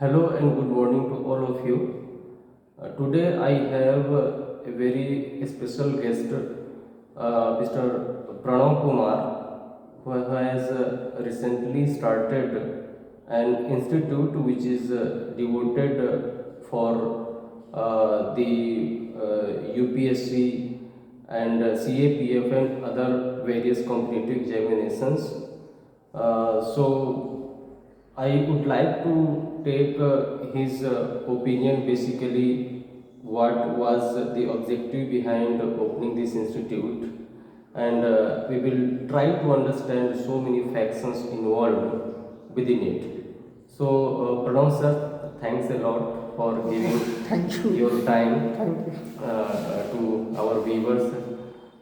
Hello and good morning to all of you. Today I have a very special guest, Mr. Pranav Kumar, who has recently started an institute which is devoted for the UPSC and CAPF and other various competitive examinations. So I would like to take his opinion, basically what was the objective behind opening this institute, and we will try to understand so many factions involved within it. So Pranav sir, thanks a lot for giving Thank you. your time Thank you. to our viewers.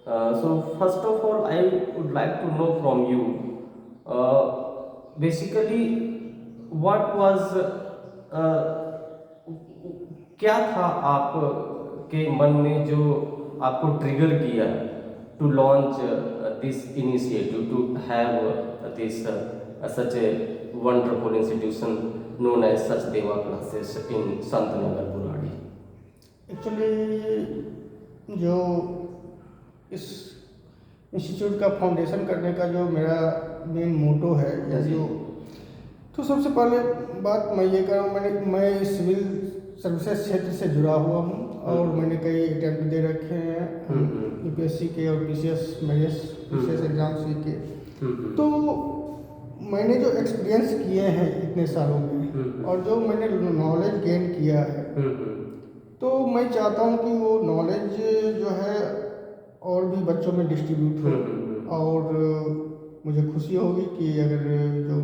So first of all, I would like to know from you, basically, what was क्या था आप के मन में जो आपको trigger किया to launch this initiative to have this such a wonderful institution known as Sachdeva classes in Santnagar, Buradi. Actually जो इस इंस्टीट्यूट का फाउंडेशन करने का जो मेरा मेन मोटो है या जी। जो तो सबसे पहले बात मैं ये कर रहा हूँ, मैं सिविल सर्विसेज क्षेत्र से जुड़ा हुआ हूँ और मैंने कई अटैम्प्ट दे रखे हैं यूपीएससी के और पीसीएस मेरिस पीसीएस एग्जाम्स के। तो मैंने जो एक्सपीरियंस किए हैं इतने सालों में और जो मैंने नॉलेज गेन किया है, तो मैं चाहता हूँ कि वो नॉलेज जो है और भी बच्चों में डिस्ट्रीब्यूट हो और मुझे खुशी होगी कि अगर जो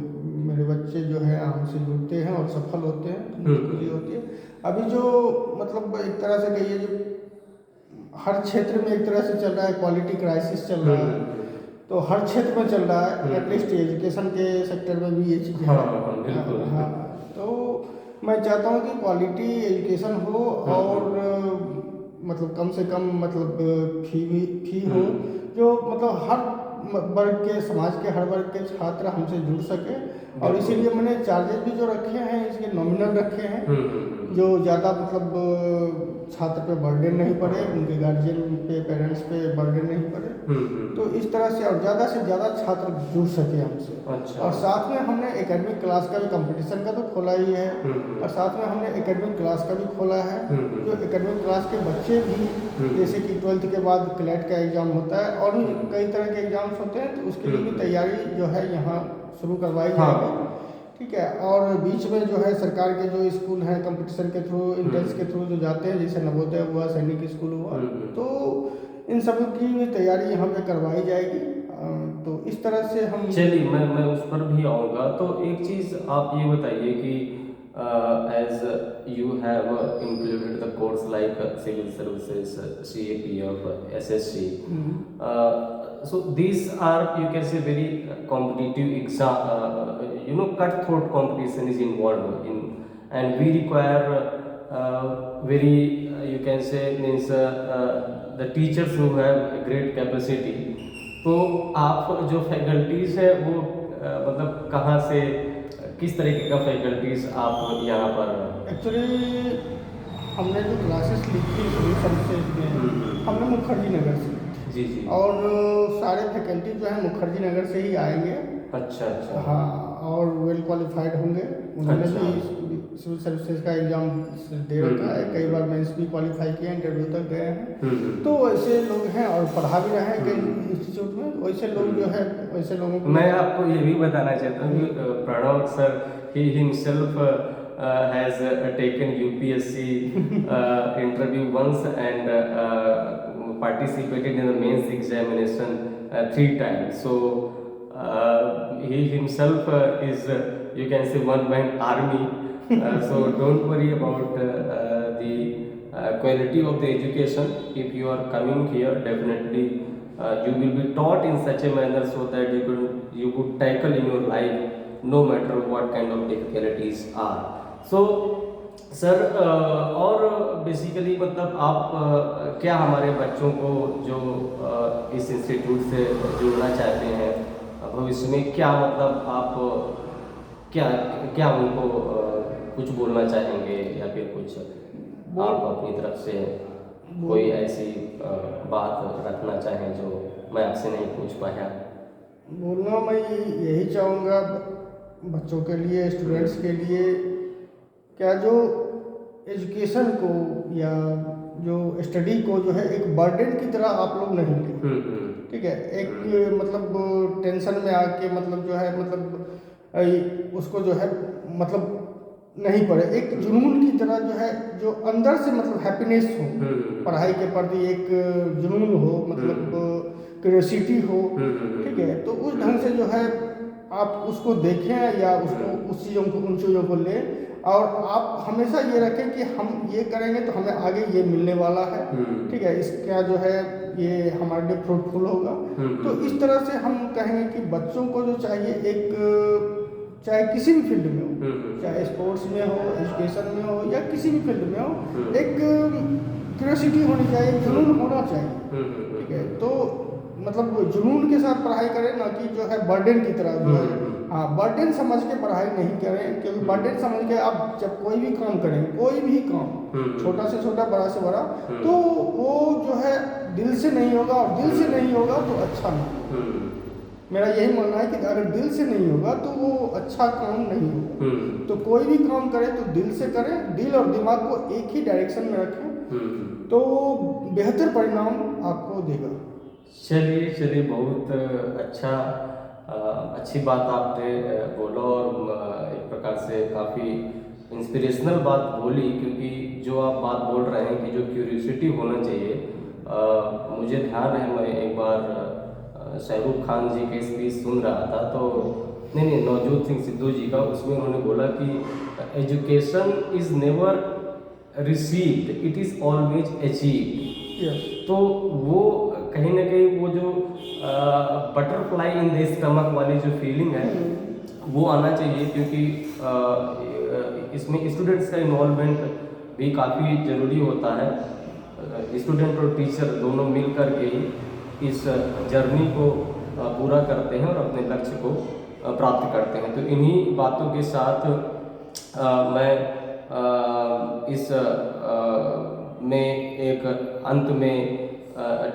मेरे बच्चे जो है हमसे जुड़ते हैं और सफल होते हैं तो मुझे खुशी होती है। अभी जो मतलब एक तरह से कहिए जो हर क्षेत्र में एक तरह से चल रहा है, क्वालिटी क्राइसिस चल रहा है, तो हर क्षेत्र में चल रहा है, एटलीस्ट एजुकेशन के सेक्टर में भी ये चीज़ है। हाँ, तो मैं चाहता हूँ कि क्वालिटी एजुकेशन हो और मतलब कम से कम मतलब फी हो जो मतलब हर वर्ग के समाज के हर वर्ग के छात्र हमसे जुड़ सके। और इसीलिए मैंने चार्जेस भी जो रखे हैं इसके नॉमिनल रखे हैं, जो ज़्यादा मतलब छात्र पे बर्डन नहीं पड़े, उनके गार्जियन पे पेरेंट्स पे बर्डन नहीं पड़े, तो इस तरह से से ज़्यादा छात्र जुड़ सके हमसे। अच्छा। और साथ में हमने एकेडमिक क्लास का भी कंपटीशन का तो खोला ही है और साथ में हमने एकेडमिक क्लास का भी खोला है, जो एकेडमिक क्लास के बच्चे भी जैसे कि 12th के बाद क्लैट का एग्ज़ाम होता है और भी कई तरह के एग्ज़ाम्स होते हैं, तो उसके लिए भी तैयारी जो है यहाँ शुरू करवाई जाएगी। ठीक है। और बीच में जो है सरकार के जो स्कूल हैं कंपटीशन के थ्रू इंट्रेंस के थ्रू जो जाते हैं, जैसे नवोदय हुआ, सैनिक स्कूल हुआ, तो इन सब की भी तैयारी यहाँ पे करवाई जाएगी। तो इस तरह से हम चलिए मैं उस पर भी आऊँगा। तो एक चीज़ आप ये बताइए कि as you have included the course like civil services, CAPF, SSC, so these are, you can say, very competitive exam, cutthroat competition is involved in, and we require very you can say means the teachers who have a great capacity. तो आप जो faculties है वो मतलब कहाँ से किस तरीके का फैकल्टीज़ आप यहाँ पर एक्चुअली हमने जो क्लासेस ली थी सिविल सर्विसेज में हमने मुखर्जी नगर से जी जी। और सारे फैकल्टी जो है मुखर्जी नगर से ही आएंगे। अच्छा अच्छा। हाँ, और वेल क्वालिफाइड होंगे, उन्होंने अच्छा। भी सिविल सर्विसेज का एग्ज़ाम दे रखा है, कई बार मेंस भी क्वालिफाई किए हैं, इंटरव्यू तक गए हैं, तो ऐसे लोग हैं और पढ़ा भी रहे हैं कई इंस्टीट्यूट में, वैसे लोग जो है वैसे लोगों को मैं आपको ये भी बताना चाहता हूँ कि प्रणव सर ही himself has taken UPSC interview once and participated in the mains examination 3 times. So he himself is you can say one man army. So don't worry about the quality of the education. If you are coming here, definitely you will be taught in such a manner so that you could tackle in your life no matter what kind of difficulties are. So sir और basically मतलब आप क्या हमारे बच्चों को जो इस institute से जुड़ना चाहते हैं भविष्य में क्या मतलब आप क्या क्या उनको कुछ बोलना चाहेंगे या फिर कुछ आप अपनी तरफ से कोई ऐसी बात रखना चाहें जो मैं आपसे नहीं पूछ पाया? बोलना मैं यही चाहूँगा बच्चों के लिए, स्टूडेंट्स के लिए, क्या जो एजुकेशन को या जो स्टडी को जो है एक बर्डन की तरह आप लोग नहीं लें। ठीक है, एक मतलब टेंशन में आके मतलब जो है मतलब उसको जो है मतलब नहीं पड़े, एक जुनून की तरह जो है, जो अंदर से मतलब हैप्पीनेस हो, पढ़ाई के प्रति एक जुनून हो, मतलब क्यूरियोसिटी हो। ठीक है, तो उस ढंग से जो है आप उसको देखें या उसको उस चीज़ों को, उन चीज़ों को लें, और आप हमेशा ये रखें कि हम ये करेंगे तो हमें आगे ये मिलने वाला है। ठीक है, इसका जो है ये हमारे लिए फ्रूटफुल होगा। तो इस तरह से हम कहेंगे कि बच्चों को जो चाहिए, एक चाहे किसी भी फील्ड में हो, चाहे स्पोर्ट्स में हो, एजुकेशन में हो, या किसी भी फील्ड में हो, एक क्यूरियोसिटी होनी चाहिए, जुनून होना चाहिए। ठीक है, तो मतलब जुनून के साथ पढ़ाई करें, ना कि जो है बर्डन की तरह जो है। हाँ, बर्डन समझ के पढ़ाई नहीं करें, क्योंकि बर्डन समझ के आप जब कोई भी काम करें, कोई भी काम, छोटा से छोटा, बड़ा से बड़ा, तो वो जो है दिल से नहीं होगा, और दिल से नहीं होगा तो अच्छा नहीं। मेरा यही मानना है कि अगर दिल से नहीं होगा तो वो अच्छा काम नहीं होगा। तो कोई भी काम करें तो दिल से करें, दिल और दिमाग को एक ही डायरेक्शन में रखें, तो बेहतर परिणाम आपको देगा। चलिए बहुत अच्छा, अच्छी बात आपने बोला, और एक प्रकार से काफ़ी इंस्पिरेशनल बात बोली, क्योंकि जो आप बात बोल रहे हैं कि जो क्यूरियोसिटी होना चाहिए, मुझे ध्यान है मैं एक बार शाहरुख खान जी के स्पीच सुन रहा था, तो नहीं नवजोत सिंह सिद्धू जी का, उसमें उन्होंने बोला कि education is never received, it is always achieved. तो वो कहीं ना कहीं वो जो बटरफ्लाई इन द स्टमक वाली जो फीलिंग है वो आना चाहिए, क्योंकि इसमें स्टूडेंट्स का इन्वॉल्वमेंट भी काफ़ी ज़रूरी होता है। स्टूडेंट और टीचर दोनों मिल कर के ही इस जर्नी को पूरा करते हैं और अपने लक्ष्य को प्राप्त करते हैं। तो इन्हीं बातों के साथ मैं इस में एक अंत में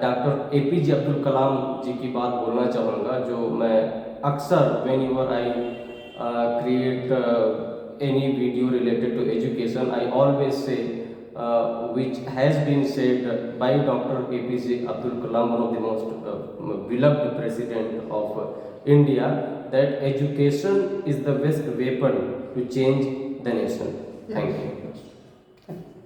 डॉक्टर APJ अब्दुल कलाम जी की बात बोलना चाहूँगा, जो मैं अक्सर whenever I create any video related to education, I always say which has been said by Dr. APJ Abdul Kalam, one of the most beloved president of India, that education is the best weapon to change the nation. Thank you.